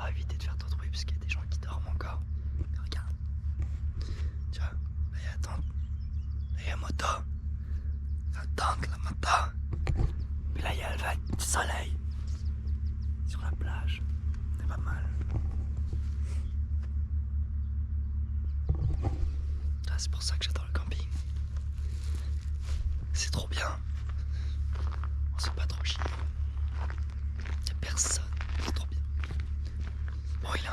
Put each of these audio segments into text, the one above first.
va éviter de faire trop de bruit parce qu'il y a des gens qui dorment encore. Regarde. Tu vois, là il y a tente. Là il y a moto. La tente, la moto. Puis là il y a le soleil. Sur la plage. C'est pas mal. Ah, c'est pour ça que j'adore le camping. C'est trop bien. On se fait pas trop chier. Y'a personne. C'est trop bien. Bon, il est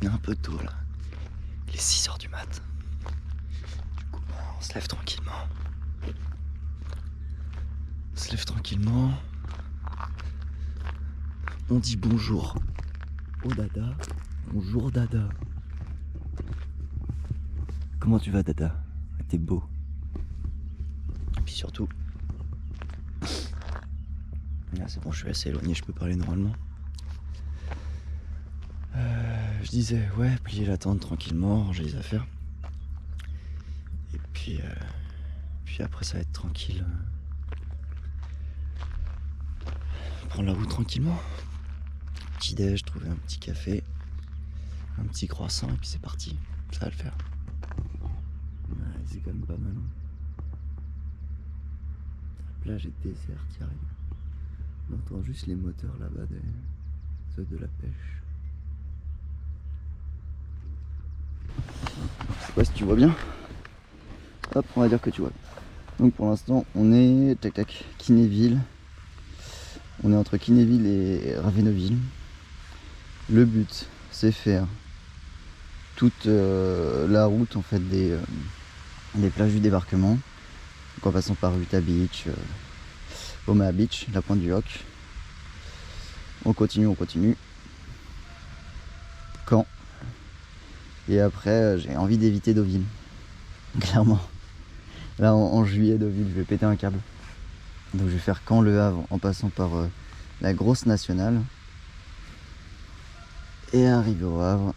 un peu tôt là. Il est 6h du mat. Du coup, on se lève tranquillement. On se lève tranquillement. On dit bonjour au Dada. Bonjour Dada. Comment tu vas Dada? T'es beau. Et puis surtout... Là c'est bon, je suis assez éloigné, je peux parler normalement. Je disais, ouais, plier la tente tranquillement, ranger les affaires. Et puis après ça va être tranquille. Prendre la route tranquillement. Petit déj, trouver un petit café, un petit croissant et puis c'est parti. Ça va le faire. Ouais, c'est quand même pas mal. La plage est déserte, y'a rien. On entend juste les moteurs là-bas, ceux de la pêche. Je sais pas si tu vois bien. Hop, on va dire que tu vois. Donc pour l'instant, on est Kinéville. On est entre Kinéville et Raveneville. Le but, c'est faire toute la route en fait des plages du débarquement. Donc en passant par Utah Beach, Omaha Beach, la pointe du Hoc. On continue. Caen. Et après, j'ai envie d'éviter Deauville. Clairement. Là, en juillet, Deauville, je vais péter un câble. Donc je vais faire Caen Le Havre en passant par la grosse nationale. Et arrivé au Havre,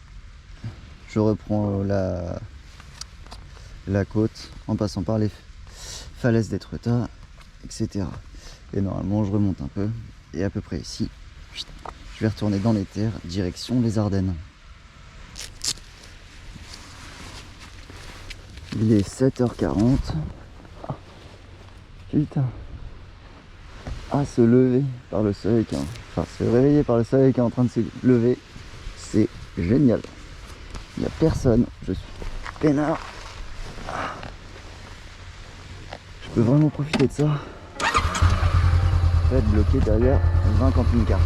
je reprends la côte en passant par les falaises d'Étretat, etc. Et normalement je remonte un peu et à peu près ici, je vais retourner dans les terres, direction les Ardennes. Il est 7h40. Ah, putain. Ah, se lever par le soleil, enfin se réveiller par le soleil qui est en train de se lever, c'est génial. Il n'y a personne, je suis peinard. Je peux vraiment profiter de ça. Je vais être bloqué derrière 20 camping-cars.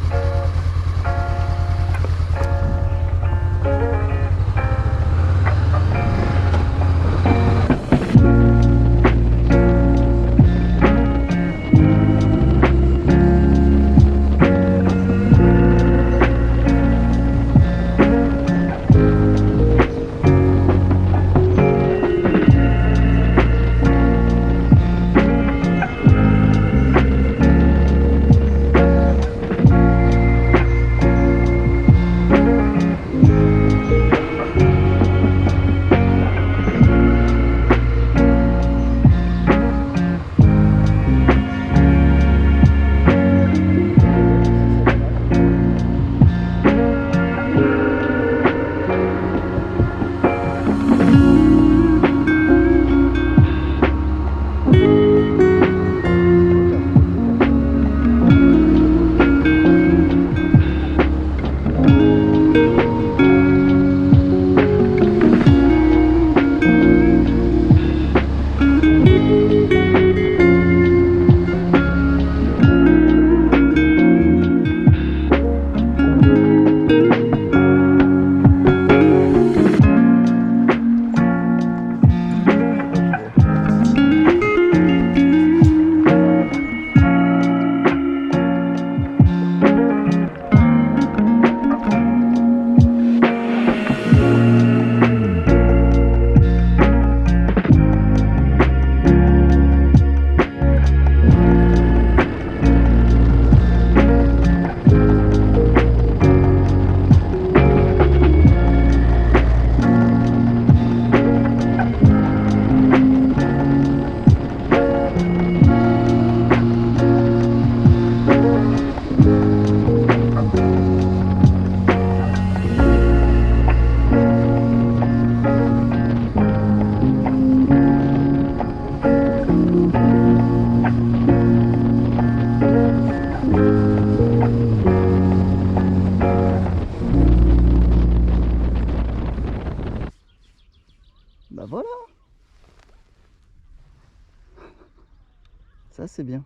Ça c'est bien.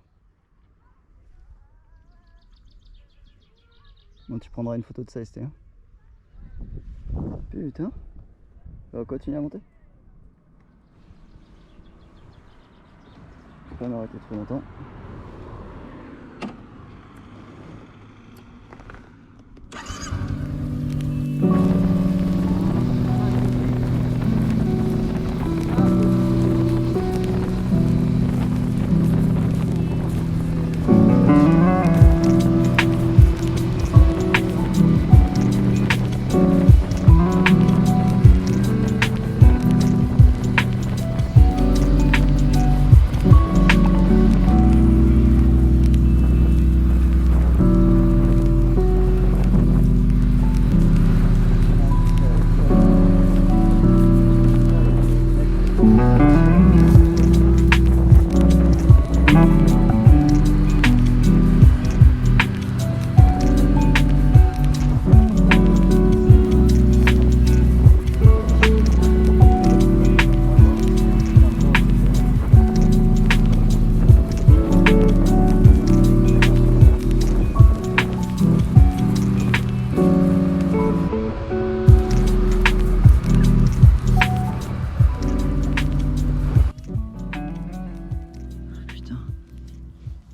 Bon, tu prendras une photo de ça, ST. Putain. On va continuer à monter. Je vais pas m'arrêter trop longtemps.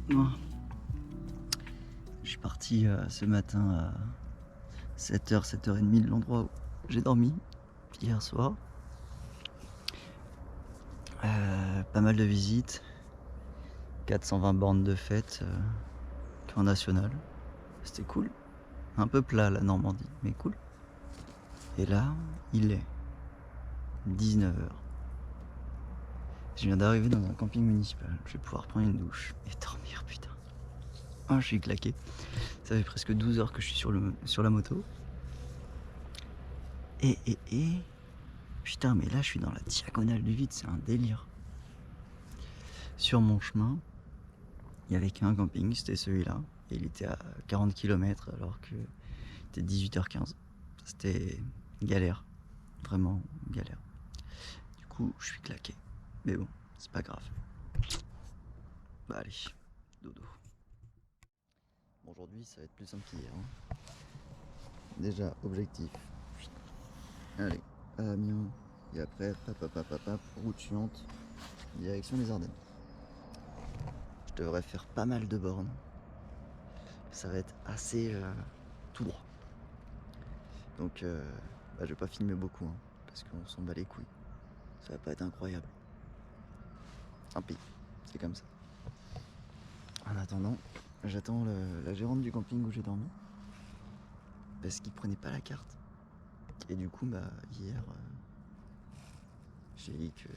Bon. Je suis parti ce matin à 7h, 7h30 de l'endroit où j'ai dormi hier soir. Pas mal de visites, 420 bornes de fête, Camp National. C'était cool. Un peu plat la Normandie, mais cool. Et là, il est 19h. Je viens d'arriver dans un camping municipal. Je vais pouvoir prendre une douche et dormir, putain. Oh, je suis claqué. Ça fait presque 12 heures que je suis sur la moto. Et putain, mais là je suis dans la diagonale du vide, c'est un délire. Sur mon chemin, il n'y avait qu'un camping, c'était celui-là. Et il était à 40 km alors que c'était 18h15. C'était galère, vraiment galère. Du coup, je suis claqué. Mais bon, c'est pas grave. Bah allez, dodo. Bon, aujourd'hui, ça va être plus simple qu'hier. Hein. Déjà, objectif. Allez, à Amiens. Et après, route suivante, direction les Ardennes. Je devrais faire pas mal de bornes. Ça va être assez tout droit. Donc, je vais pas filmer beaucoup, hein, parce qu'on s'en bat les couilles. Ça va pas être incroyable. Tant pis, c'est comme ça. En attendant, j'attends la gérante du camping où j'ai dormi. Parce qu'il prenait pas la carte. Et du coup, hier, j'ai dit que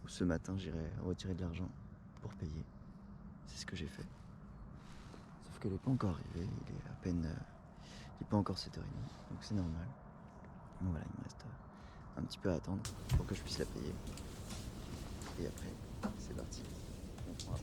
ce matin, j'irai retirer de l'argent pour payer. C'est ce que j'ai fait. Sauf qu'elle n'est pas encore arrivée. Il est à peine... il n'est pas encore 7h30. Donc c'est normal. Donc voilà, il me reste un petit peu à attendre pour que je puisse la payer. Et après, c'est parti. On prend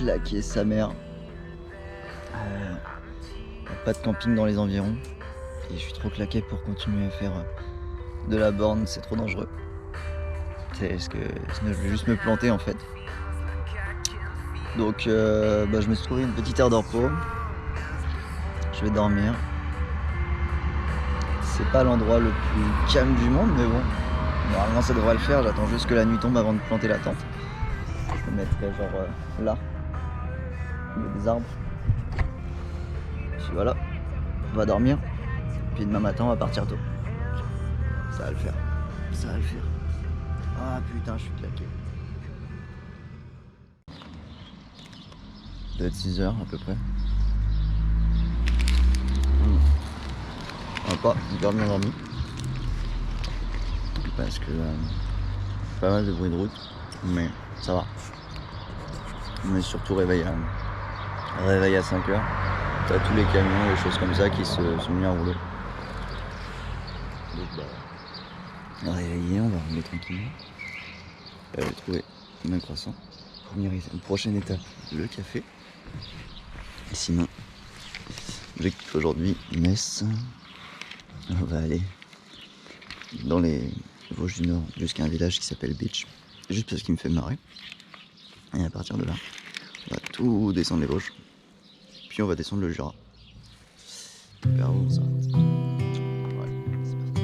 claqué sa mère. Pas de camping dans les environs. Et je suis trop claqué pour continuer à faire de la borne, c'est trop dangereux. C'est parce que sinon je vais juste me planter en fait. Donc je me suis trouvé une petite aire de repos. Je vais dormir. C'est pas l'endroit le plus calme du monde, mais bon, normalement ça devrait le faire. J'attends juste que la nuit tombe avant de planter la tente. Je me mettrai genre là, il y a des arbres. Puis voilà, on va dormir. Puis demain matin on va partir tôt. Ça va le faire. Ça va le faire. Ah putain, je suis claqué. Il doit être 6 h à peu près. On va pas hyper bien dormi. Parce que pas mal de bruit de route. Mais ça va. On est surtout réveillé à 5 h. T'as tous les camions, les choses comme ça qui se sont mis en rouleau. Donc réveillé, on va rouler tranquillement. J'ai trouvé un croissant. Prochaine étape, le café. Et sinon, objectif aujourd'hui, Metz. On va aller dans les Vosges du Nord jusqu'à un village qui s'appelle Beach. Juste parce qu'il me fait marrer. Et à partir de là, on va tout descendre les Vosges. Puis on va descendre le Jura. Vers où on s'arrête. Ouais, c'est parti.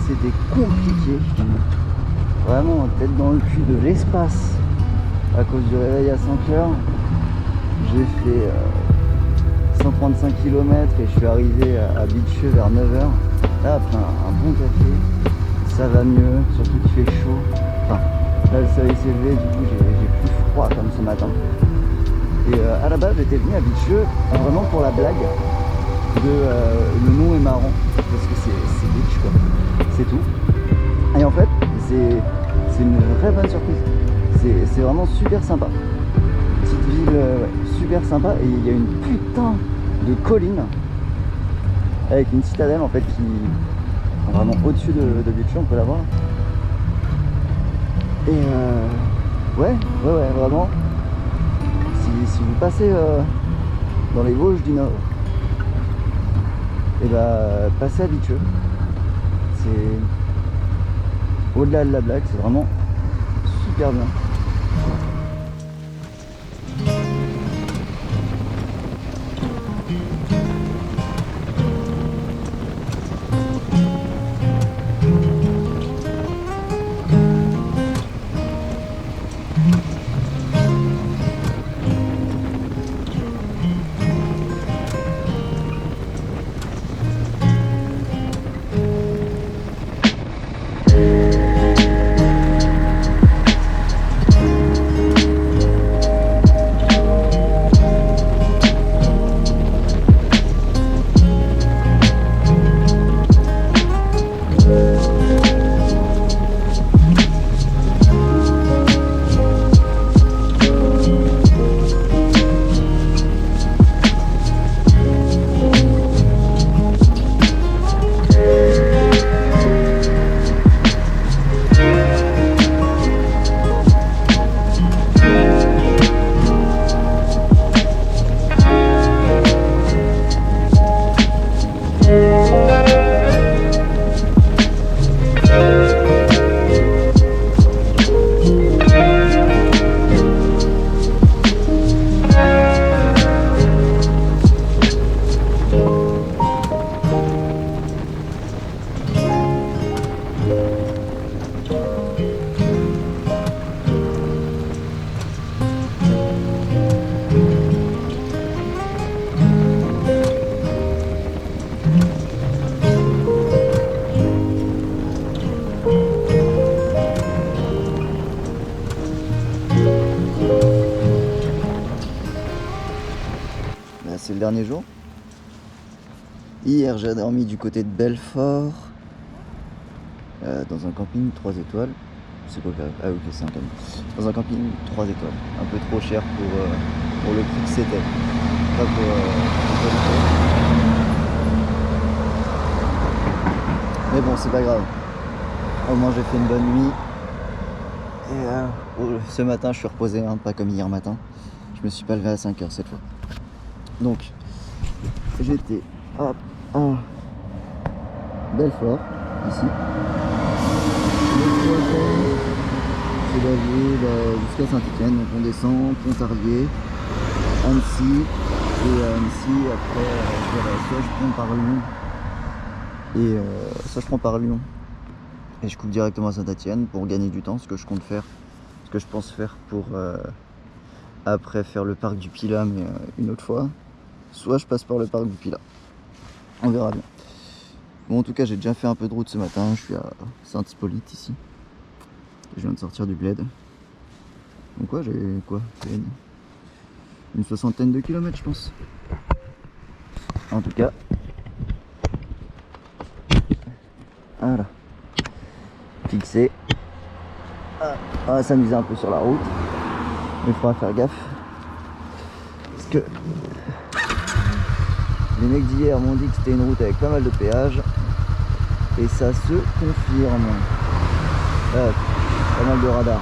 C'était compliqué, vraiment tête dans le cul de l'espace à cause du réveil à 5 h. J'ai fait 135 km et je suis arrivé à Bitcheux vers 9 h. Là après un bon café, ça va mieux, surtout qu'il fait chaud. Enfin, là le soleil s'est levé, du coup j'ai plus froid comme ce matin. Et à la base j'étais venu à Bitcheux vraiment pour la blague de le nom est marrant parce que c'est Beach quoi. C'est tout. Et en fait, c'est une vraie bonne surprise. C'est vraiment super sympa. Petite ville super sympa et il y a une putain de colline avec une citadelle en fait qui est vraiment au-dessus de Bitcheux, on peut la voir. Et ouais, vraiment. Si vous passez dans les Vosges du Nord, et passez à Bitcheux. C'est au-delà de la blague, c'est vraiment super bien. derniers jours. Hier, j'ai dormi du côté de Belfort, dans un camping 3 étoiles. C'est quoi? Ah ok, c'est un camping. Dans un camping 3 étoiles. Un peu trop cher pour le prix que c'était. Pas pour le prix. Mais bon, c'est pas grave. Au moins, j'ai fait une bonne nuit. Et ce matin, je suis reposé, hein, pas comme hier matin. Je me suis pas levé à 5h cette fois. Donc, j'étais à Belfort, ici. C'est d'aller jusqu'à Saint-Etienne. Donc on descend, Pontarlier, Annecy. Et à Annecy, après, soit je prends par Lyon. Soit je prends par Lyon. Et je coupe directement à Saint-Etienne pour gagner du temps, ce que je compte faire. Ce que je pense faire pour après faire le parc du Pilat, mais une autre fois. Soit je passe par le parc du Pilat. On verra bien. Bon, en tout cas, j'ai déjà fait un peu de route ce matin. Je suis à Saint-Hippolyte ici. Je viens de sortir du bled. Donc ouais, j'ai une 60aine de kilomètres, je pense. En tout cas, voilà. Fixé. On va s'amuser un peu sur la route. Mais il faudra faire gaffe. Parce que les mecs d'hier m'ont dit que c'était une route avec pas mal de péages. Et ça se confirme. Pas mal de radars.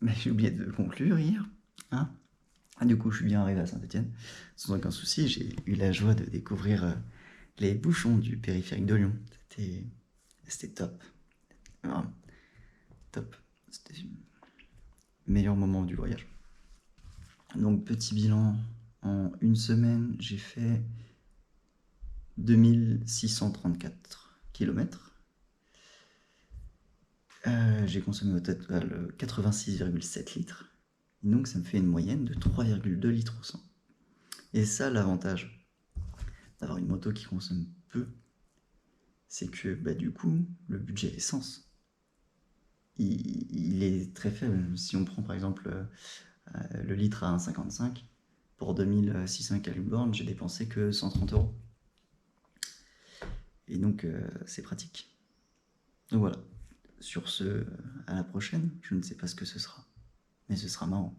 Mais j'ai oublié de conclure hier. Hein. Du coup, je suis bien arrivé à Saint-Etienne. Sans aucun souci, j'ai eu la joie de découvrir les bouchons du périphérique de Lyon. C'était top. Vraiment, top. C'était le meilleur moment du voyage. Donc, petit bilan. En une semaine, j'ai fait 2634 km. J'ai consommé au total 86,7 litres. Et donc ça me fait une moyenne de 3,2 litres au 100. Et ça, l'avantage d'avoir une moto qui consomme peu, c'est que du coup, le budget essence, il est très faible. Si on prend par exemple le litre à 1,55, pour 2600 Caliborn, j'ai dépensé que 130 euros. Et donc, c'est pratique. Donc voilà. Sur ce, à la prochaine. Je ne sais pas ce que ce sera, mais ce sera marrant.